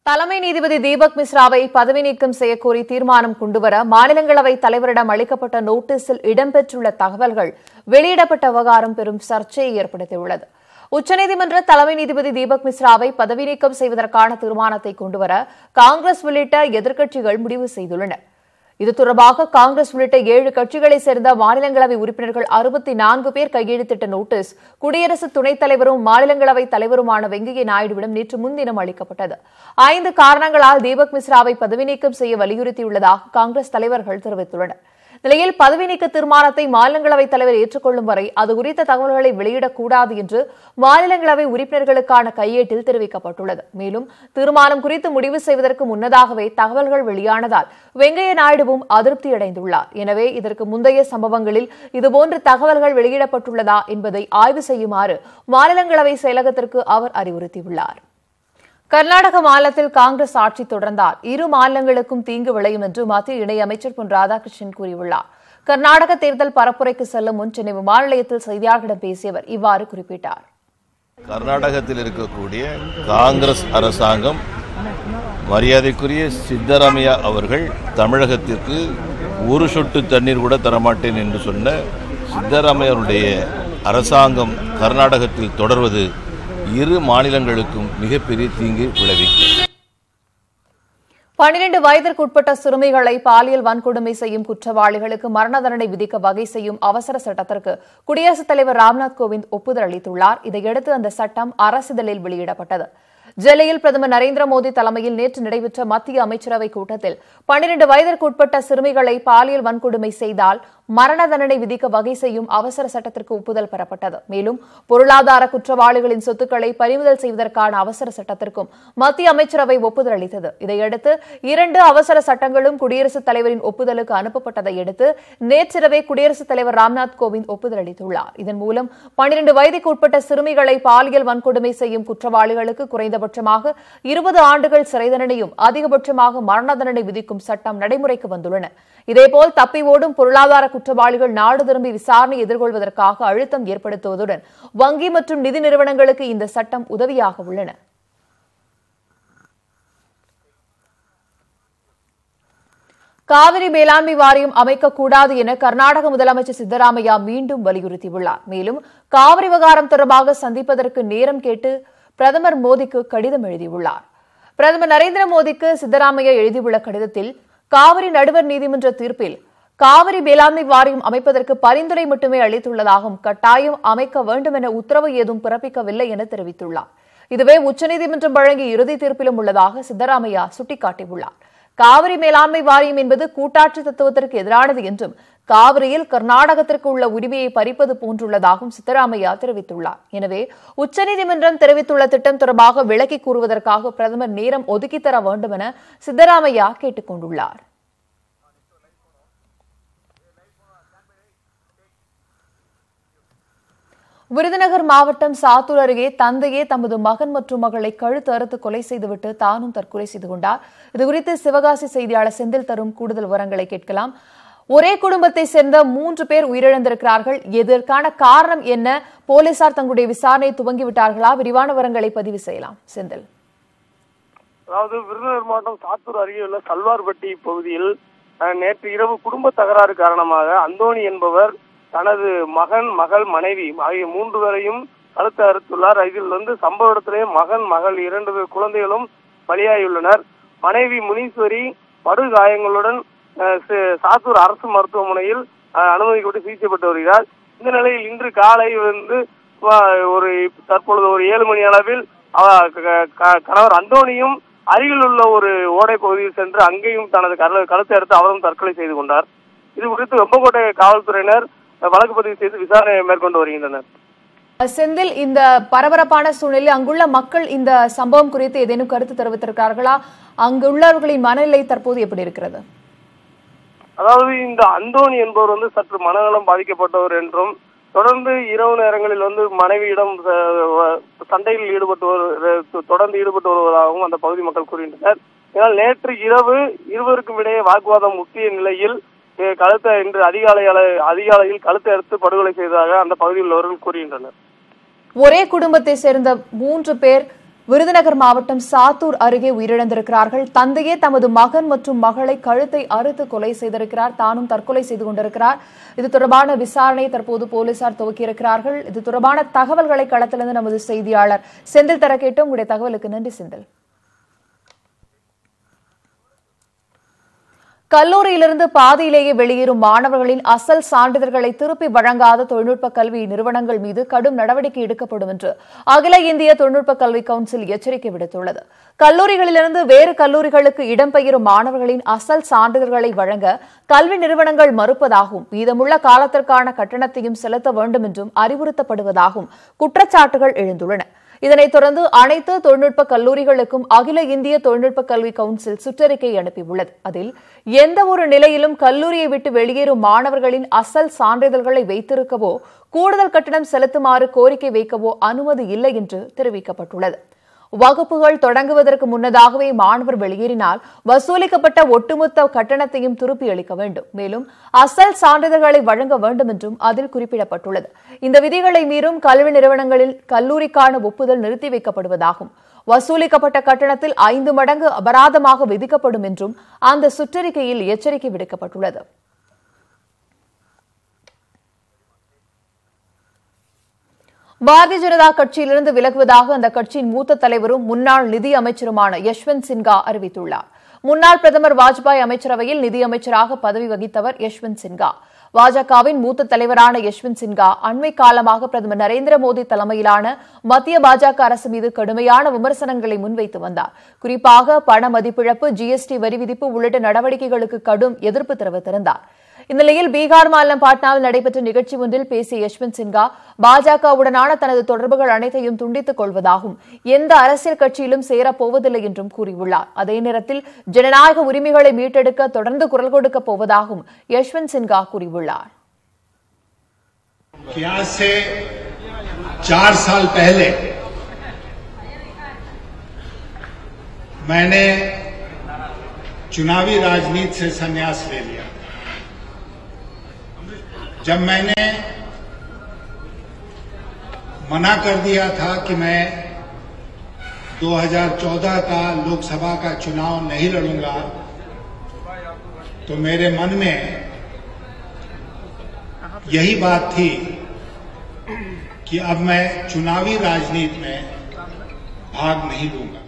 தலைமை நீதிபதி தீபக் மிஸ்ராவை பதவி நீக்கம் செய்யக்கோரி தீர்மானம் கொண்டுவர மாநிலங்களவை தலைவரிடம் அளிக்கப்பட்ட நோட்டீஸில் இடம்பெற்றுள்ள தகவல்கள் வெளியிடப்பட்ட விவகாரம் பெரும் சர்ச்சையை ஏற்படுத்தியுள்ளது. உச்சநீதிமன்ற தலைமை நீதிபதி தீபக் மிஸ்ராவை பதவி நீக்கம் செய்வதற்கான தீர்மானத்தை கொண்டுவர காங்கிரஸ் உள்ளிட்ட எதிர்க்கட்சிகள் முடிவு செய்துள்ளன. இது தொடர்பாக காங்கிரஸ் உள்ளிட்ட 7 கட்சிகளைச் சேர்ந்த மாநிலங்களவை உறுப்பினர்கள் 64 பேர் கையெழுத்திட்ட நோட்டீஸ் குடியரசு துணைத் தலைவரும் மாநிலங்களவை தலைவருமான வெங்கையா நாயுடுவிடம் நேற்று முன்தினம் அளிக்கப்பட்டது. 5 காரணங்களால் தீபக் மிஸ்ராவை பதவி நீக்கம் செய்ய வலியுறுத்தியுள்ளதாக காங்கிரஸ் தலைவர்கள் தெரிவித்துள்ளனர். நிலையில் பதவி நீக்க தீர்மானத்தை மாநிலங்களவைத் தலைவர் ஏற்றுக்கொள்ளும் வரை அது குறித்த தகவல்களை வெளியிடக்கூடாது என்று மாநிலங்களவை உறுப்பினர்களுக்கான கையேட்டில் தெரிவிக்கப்பட்டுள்ளது. மேலும் தீர்மானம் குறித்து முடிவு செய்வதற்கு முன்னதாகவே தகவல்கள் வெளியானதால் வெங்கையா நாயுடுவும் அதிருப்தியடைந்துள்ளார். எனவே இதற்கு முந்தைய சம்பவங்களில் இதுபோன்ற தகவல்கள் வெளியிடப்பட்டுள்ளதா என்பதை ஆய்வு செய்யுமாறு மாநிலங்களவை செயலகத்திற்கு அவர் அறிவுறுத்தியுள்ளார். கர்நாடக மாநிலத்தில் காங்கிரஸ் ஆட்சி தொடர்ந்தால் 2 மாநிலங்களுக்கும் தீங்கு விளையும் என்று மத்திய இணையமைச்சர் பொன் ராதாகிருஷ்ணன் கூறியுள்ளார். கர்நாடக தேர்தல் பரப்புரைக்கு செல்லும் முன் சென்னை விமான நிலையத்தில் செய்தியாளர்களிடம் பேசியவர் இவ்வாறு குறிப்பிட்டார். கர்நாடகத்தில் இருக்கக்கூடிய காங்கிரஸ் அரசாங்கம் மரியாதைக்குரிய சித்தராமையா அவர்கள் தமிழகத்திற்கு ஒரு சொட்டு தண்ணீர் கூட தரமாட்டேன் என்று சொன்ன சித்தராமையாருடைய அரசாங்கம் கர்நாடகத்தில் தொடர்வது 2 மாநிலங்களுக்கும் மிகப்பெரிய தீங்கு விளைவிக்கும். 12 வயதிற்குட்பட்ட சிறுமிகளை பாலியல் வன்கொடுமை செய்யும் குற்றவாளிகளுக்கு மரண தண்டனை விதிக்க வகை செய்யும் அவசர சட்டத்திற்கு குடியரசுத் தலைவர் ராம்நாத் கோவிந்த் ஒப்புதல் அளித்துள்ளார். இதையடுத்து அந்த சட்டம் அரசிதழில் வெளியிடப்பட்டது. டெல்லியில் பிரதமர் நரேந்திர மோடி தலைமையில் நேற்று நடைபெற்ற மத்திய அமைச்சரவைக் கூட்டத்தில் 12 வயதிற்குட்பட்ட சிறுமிகளை பாலியல் வன்கொடுமை செய்தால் மரண தண்டனை விதிக்க வகை செய்யும் அவசர சட்டத்திற்கு ஒப்புதல் பெறப்பட்டது. மேலும் பொருளாதார குற்றவாளிகளின் சொத்துக்களை பறிமுதல் செய்வதற்கான அவசர சட்டத்திற்கும் மத்திய அமைச்சரவை ஒப்புதல் அளித்தது. இதையடுத்து 2 அவசர சட்டங்களும் குடியரசுத் தலைவரின் ஒப்புதலுக்கு அனுப்பப்பட்டதை அடுத்து நேற்றிரவே குடியரசுத் தலைவர் ராம்நாத் கோவிந்த் ஒப்புதல் அளித்துள்ளார். இதன் மூலம் 12 வயதுக்கு உட்பட்ட சிறுமிகளை பாலியல் வன்கொடுமை செய்யும் குற்றவாளிகளுக்கு குறைந்தபட்சமாக 20 ஆண்டுகள் சிறை தண்டனையும் அதிகபட்சமாக மரண தண்டனை விதிக்கும் சட்டம் நடைமுறைக்கு வந்துள்ளன. இதேபோல் தப்பி ஓடும் பொருளாதார குற்றவாளிகள் நாடு திரும்பி விசாரணை எதிர்கொள்வதற்காக அழுத்தம் ஏற்படுத்துவதுடன் வங்கி மற்றும் நிதி நிறுவனங்களுக்கு இந்த சட்டம் உதவியாக உள்ளன. காவிரி மேலாண்மை வாரியம் அமைக்கக்கூடாது என கர்நாடக முதலமைச்சர் சித்தராமையா மீண்டும் வலியுறுத்தியுள்ளார். மேலும் காவிரி விவகாரம் தொடர்பாக சந்திப்பதற்கு நேரம் கேட்டு பிரதமர் மோடிக்கு கடிதம் எழுதியுள்ளார். பிரதமர் நரேந்திர மோடிக்கு சித்தராமையா எழுதியுள்ள கடிதத்தில் காவிரி நடுவர் நீதிமன்ற தீர்ப்பில் காவிரி மேலாண்மை வாரியம் அமைப்பதற்கு பரிந்துரை மட்டுமே அளித்துள்ளதாகவும் கட்டாயம் அமைக்க வேண்டும் என உத்தரவு ஏதும் பிறப்பிக்கவில்லை என தெரிவித்துள்ளார். இதுவே உச்சநீதிமன்றம் வழங்கிய இறுதி தீர்ப்பிலும் உள்ளதாக சித்தராமையா சுட்டிக்காட்டியுள்ளார். காவிரி மேலாண்மை வாரியம் என்பது கூட்டாட்சி தத்துவத்திற்கு எதிரானது என்றும் காவிரியில் கர்நாடகத்திற்கு உள்ள உரிமையை பறிப்பது போன்றுள்ளதாகவும் சித்தராமையா தெரிவித்துள்ளார். எனவே உச்சநீதிமன்றம் தெரிவித்துள்ள திட்டம் தொடர்பாக விளக்கி கூறுவதற்காக பிரதமர் நேரம் ஒதுக்கித் தர வேண்டும் என சித்தராமையா கேட்டுக் கொண்டுள்ளார். விருதுநகர் மாவட்டம் சாத்தூர் அருகே தந்தையே தமது மகன் மற்றும் மகளை கழுத்து அறுத்து கொலை செய்துவிட்டு தானும் தற்கொலை செய்து கொண்டார். இதுகுறித்து சிவகாசி செய்தியாளர் செந்தில் தரும் கூடுதல் விவரங்களை கேட்கலாம். ஒரே குடும்பத்தை சேர்ந்த 3 பேர் உயிரிழந்திருக்கிறார்கள். இதற்கான காரணம் என்ன? போலீசார் தங்களுடைய விசாரணை துவங்கிவிட்டார்களா? விரிவான விவரங்களை பதிவு செய்யலாம் செந்தில். அதாவது விருதுநகர் மாவட்டம் சாத்தூர் அருகே உள்ள சல்வார்பட்டி பகுதியில் நேற்று இரவு குடும்ப தகராறு காரணமாக அந்தோணி என்பவர் தனது மகன், மகள், மனைவி ஆகிய 3 பேரையும் கழுத்து அறுத்துள்ளார். இதில் சம்பவ இடத்திலே மகன், மகள் 2 குழந்தைகளும் பலியாகியுள்ளனர். மனைவி முனீஸ்வரி படுகாயங்களுடன் சாத்தூர் அரசு மருத்துவமனையில் அனுமதிக்கப்பட்டு சிகிச்சை பெற்று வருகிறார். இந்த நிலையில் இன்று காலை தற்பொழுது ஒரு 7 மணி அளவில் கணவர் அந்தோணியும் அருகில் உள்ள ஒரு ஓடை பகுதியில் சென்று அங்கேயும் தனது கழுத்தை எடுத்து அவரும் தற்கொலை செய்து கொண்டார். இது குறித்து வெப்பக்கோட்டை காவல்துறையினர் வழக்கு பதிவு செய்து விசாரணை மேற்கொண்டு வருகின்றனர். செந்தில், இந்த பரபரப்பான சூழ்நிலையில் அங்குள்ள மக்கள் இந்த சம்பவம் குறித்து ஏதேனும் கருத்து தெரிவித்திருக்கிறார்களா? அங்குள்ளவர்களின் மனநிலை தற்போது எப்படி இருக்கிறது? அதாவது இந்த அந்தோணி என்பவர் சற்று மனநலம் பாதிக்கப்பட்டவர் என்றும் தொடர்ந்து இரவு நேரங்களில் மனைவியிடம் சண்டையில் தொடர்ந்து ஈடுபட்டு வருவதாகவும் அந்த பகுதி மக்கள் கூறுகின்றனர். இதனால் நேற்று இரவு இருவருக்கும் இடையே வாக்குவாதம் முற்றிய நிலையில் இன்று அதிகாலையில் கழுத்தை அறுத்து படுகொலை செய்ததாக அந்த பகுதியில் உள்ளவர்கள் கூறுகின்றனர். ஒரே குடும்பத்தை சேர்ந்த 3 பேர் விருதுநகர் மாவட்டம் சாத்தூர் அருகே உயிரிழந்திருக்கிறார்கள். தந்தையே தமது மகன் மற்றும் மகளை கழுத்தை அறுத்து கொலை செய்திருக்கிறார். தானும் தற்கொலை செய்து கொண்டிருக்கிறார். இது தொடர்பான விசாரணையை தற்போது போலீசார் துவக்கியிருக்கிறார்கள். இது தொடர்பான தகவல்களை களத்திலிருந்து நமது செய்தியாளர் செந்தில் தர கேட்டோம். உங்களுடைய தகவலுக்கு நன்றி செந்தில். கல்லூரியிலிருந்து பாதியிலேயே வெளியேறும் மாணவர்களின் அசல் சான்றிதழ்களை திருப்பி வழங்காத தொழில்நுட்ப கல்வி நிறுவனங்கள் மீது கடும் நடவடிக்கை எடுக்கப்படும் என்று அகில இந்திய தொழில்நுட்ப கல்வி கவுன்சில் எச்சரிக்கை விடுத்துள்ளது. கல்லூரிகளிலிருந்து வேறு கல்லூரிகளுக்கு இடம்பெயரும் மாணவர்களின் அசல் சான்றிதழ்களை வழங்க கல்வி நிறுவனங்கள் மறுப்பதாகவும் மீதமுள்ள காலத்திற்கான கட்டணத்தையும் செலுத்த வேண்டும் என்றும் அறிவுறுத்தப்படுவதாகவும் குற்றச்சாட்டுகள் எழுந்துள்ளன. இதனைத் தொடர்ந்து அனைத்து தொழில்நுட்ப கல்லூரிகளுக்கும் அகில இந்திய தொழில்நுட்ப கல்வி கவுன்சில் சுற்றறிக்கை அனுப்பியுள்ளது. அதில் எந்தவொரு நிலையிலும் கல்லூரியை விட்டு வெளியேறும் மாணவர்களின் அசல் சான்றிதழ்களை வைத்திருக்கவோ கூடுதல் கட்டணம் செலுத்துமாறு கோரிக்கை வைக்கவோ அனுமதி இல்லை என்று தெரிவிக்கப்பட்டுள்ளது. வகுப்புகள் தொடங்குவதற்கு முன்னதாகவே மாணவர் வெளியேறினால் வசூலிக்கப்பட்ட ஒட்டுமொத்த கட்டணத்தையும் திருப்பி அளிக்க வேண்டும். மேலும் அசல் சான்றிதழ்களை வழங்க வேண்டும் என்றும் அதில் குறிப்பிடப்பட்டுள்ளது. இந்த விதிகளை மீறும் கல்வி நிறுவனங்களில் கல்லூரிக்கான ஒப்புதல் நிறுத்தி வைக்கப்படுவதாகும். வசூலிக்கப்பட்ட கட்டணத்தில் 5 மடங்கு அபராதமாக விதிக்கப்படும் என்றும் அந்த சுற்றறிக்கையில் எச்சரிக்கை விடுக்கப்பட்டுள்ளது. பாரதிய ஜனதா கட்சியிலிருந்து விலகுவதாக அந்த கட்சியின் மூத்த தலைவரும் முன்னாள் நிதி அமைச்சருமான யஷ்வந்த் சின்ஹா அறிவித்துள்ளார். முன்னாள் பிரதமர் வாஜ்பாய் அமைச்சரவையில் நிதியமைச்சராக பதவி வகித்தவர் யஷ்வந்த் சின்ஹா. பாஜகவின் மூத்த தலைவரான யஷ்வந்த் சின்ஹா அண்மை காலமாக பிரதமர் நரேந்திர மோடி தலைமையிலான மத்திய பாஜக அரசு மீது கடுமையான விமர்சனங்களை முன்வைத்து வந்தார். குறிப்பாக பண மதிப்பிழப்பு, ஜிஎஸ்டி வரி விதிப்பு உள்ளிட்ட நடவடிக்கைகளுக்கு கடும் எதிர்ப்பு தெரிவித்திருந்தார். இந்நிலையில் பீகார் மாநிலம் பாட்னாவில் நடைபெற்ற நிகழ்ச்சி ஒன்றில் பேசிய யஷ்வந்த் சின்ஹா பாஜகவுடனான தனது தொடர்புகள் அனைத்தையும் துண்டித்துக் கொள்வதாகவும் எந்த அரசியல் கட்சியிலும் சேரப்போவதில்லை என்றும் கூறியுள்ளார். அதே நேரத்தில் ஜனநாயக உரிமைகளை மீட்டெடுக்க தொடர்ந்து குரல் கொடுக்கப் போவதாகவும் யஷ்வந்த் சின்ஹா கூறியுள்ளார். 4 साल पहले मैंने चुनावी राजनीति से संन्यास ले लिया। जब मैंने मना कर दिया था कि मैं 2014 का लोकसभा का चुनाव नहीं लड़ूंगा, तो मेरे मन में यही बात थी कि अब मैं चुनावी राजनीति में भाग नहीं लूंगा।